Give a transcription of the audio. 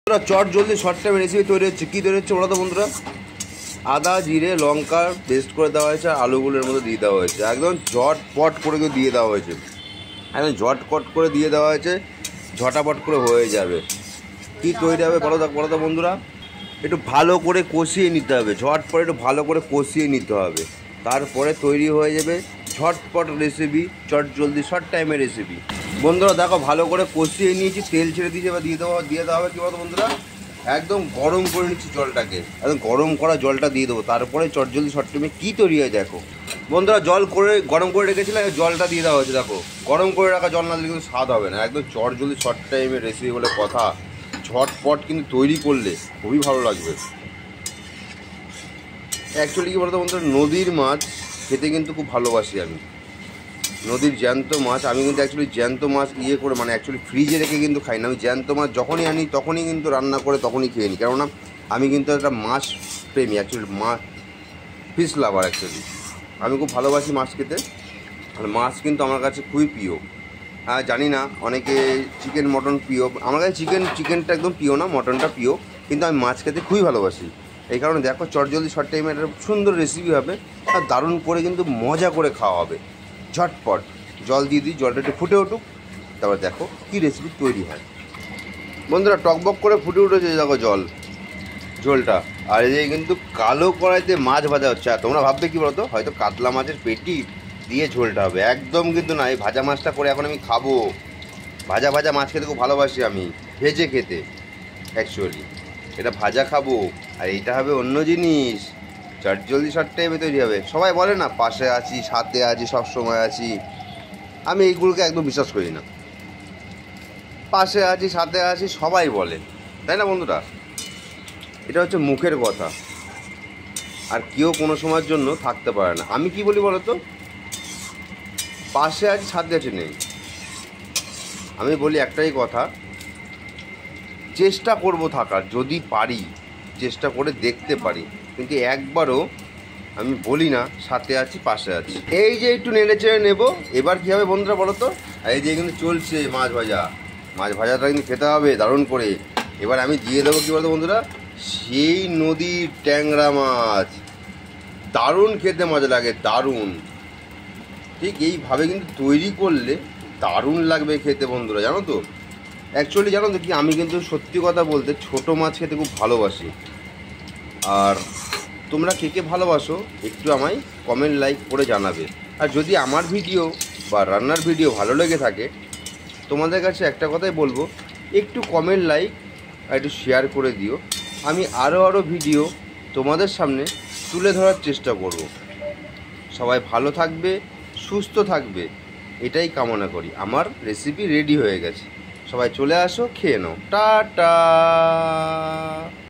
চট জলদি শর্ট টাইমে রেসিপি তৈরি হচ্ছে। কী তৈরি হচ্ছে বলো তো বন্ধুরা? আদা জিরে লঙ্কার পেস্ট করে দেওয়া হয়েছে, আলুগুলোর মধ্যে দিয়ে দেওয়া হয়েছে, একদম ঝটপট করে দিয়ে দেওয়া হয়েছে, একদম ঝটপট করে দিয়ে দেওয়া হয়েছে, ঝটাপট করে হয়ে যাবে। কী তৈরি হবে বলো তো বন্ধুরা? একটু ভালো করে কষিয়ে নিতে হবে, ঝটপট একটু ভালো করে কষিয়ে নিতে হবে, তারপরে তৈরি হয়ে যাবে ঝটপট রেসিপি, চট জলদি শর্ট টাইমের রেসিপি। বন্ধুরা দেখো ভালো করে কষিয়ে নিয়েছি, তেল ছেড়ে দিয়েছি, এবার দিয়ে দেওয়া হবে কী বলতো বন্ধুরা, একদম গরম করে নিচ্ছি জলটাকে, একদম গরম করা জলটা দিয়ে দেবো, তারপরে চট জলদি শর্ট টাইমে কী তৈরি হয় দেখো বন্ধুরা। জল করে গরম করে রেখেছিলাম, জলটা দিয়ে দেওয়া হয়েছে। দেখো গরম করে রাখা জল না দিলে কিন্তু স্বাদ হবে না। একদম চট জলদি শর্ট টাইমের রেসিপি বলে কথা, ঝটপট কিন্তু তৈরি করলে খুবই ভালো লাগবে। অ্যাকচুয়ালি কী বলতো বন্ধুরা, নদীর মাছ খেতে কিন্তু খুব ভালোবাসি আমি। নদীর জ্যান্ত মাছ আমি কিন্তু অ্যাকচুয়ালি জ্যান্ত মাছ করে মানে অ্যাকচুয়ালি ফ্রিজে রেখে কিন্তু খাই না। আমি জ্যান্ত মাছ যখনই আনি তখনই কিন্তু রান্না করে তখনই খেয়ে নিই, কেননা আমি কিন্তু একটা মাছ প্রেমী, অ্যাকচুয়ালি ফিশ লাভার। অ্যাকচুয়ালি আমি খুব ভালোবাসি মাছ খেতে, আর মাছ কিন্তু আমার কাছে খুবই প্রিয়। হ্যাঁ জানি না অনেকে চিকেন মটন প্রিয়, আমার কাছে চিকেনটা একদম প্রিয় না, মটনটা প্রিয়, কিন্তু আমি মাছ খেতে খুবই ভালোবাসি। এই কারণে দেখো চট জলদি শর্ট টাইমে একটা সুন্দর রেসিপি হবে, আর দারুণ করে কিন্তু মজা করে খাওয়া হবে। ঝটপট জল দিয়ে দিই, জলটা একটু ফুটে উঠুক, তারপর দেখো কী রেসিপি তৈরি হয়। বন্ধুরা টকবক করে ফুটে উঠেছে দেখো ঝোলটা, আর এই কিন্তু কালো কড়াইতে মাছ ভাজা হচ্ছে। আর তোমরা ভাববে কী বলতো, হয়তো কাতলা মাছের পেটি দিয়ে ঝোলটা হবে, একদম কিন্তু না। এই ভাজা মাছটা করে এখন আমি খাবো, ভাজা মাছ খেতে খুব ভালোবাসি আমি, ভেজে খেতে। অ্যাকচুয়ালি এটা ভাজা খাবো, আর এইটা হবে অন্য জিনিস, চট জলদি শর্ট টাইমে তৈরি হবে। সবাই বলে না পাশে আছি, সাথে আছি, সব সময় আছি, আমি এইগুলোকে একদম বিশ্বাস করি না। পাশে আছি, সাথে আছি সবাই বলে, তাই না বন্ধুরা? এটা হচ্ছে মুখের কথা, আর কেউ কোনো সময়ের জন্য থাকতে পারে না। আমি কি বলি বলো তো, পাশে আছি সাথে আছি নেই, আমি বলি একটাই কথা, চেষ্টা করব থাকার, যদি পারি চেষ্টা করে দেখতে পারি, কিন্তু একবারও আমি বলি না সাথে আছি পাশে আছি। এই যে একটু নেড়ে চেড়ে নেবো, এবার কী হবে বন্ধুরা বলো তো? এই যে কিন্তু চলছে মাছ ভাজাটা কিন্তু খেতে হবে দারুণ করে। এবার আমি দিয়ে দেবো কী বলতো বন্ধুরা, সেই নদীর ট্যাংরা মাছ, দারুণ খেতে মজা লাগে, দারুণ। ঠিক এইভাবে কিন্তু তৈরি করলে দারুণ লাগবে খেতে বন্ধুরা, জানো তো? অ্যাকচুয়ালি জানো তো কি, আমি কিন্তু সত্যি কথা বলতে ছোটো মাছ খেতে খুব ভালোবাসি। আর তোমরা কে ভালোবাসো একটু আমায় কমেন্ট লাইক করে জানাবে। আর যদি আমার ভিডিও বা রান্নার ভিডিও ভালো লেগে থাকে, তোমাদের কাছে একটা কথাই বলবো, একটু কমেন্ট লাইক আর একটু শেয়ার করে দিও। আমি আরও ভিডিও তোমাদের সামনে তুলে ধরার চেষ্টা করব। সবাই ভালো থাকবে, সুস্থ থাকবে, এটাই কামনা করি। আমার রেসিপি রেডি হয়ে গেছে, সবাই চলে আসো, খেয়ে নাও, টাটা।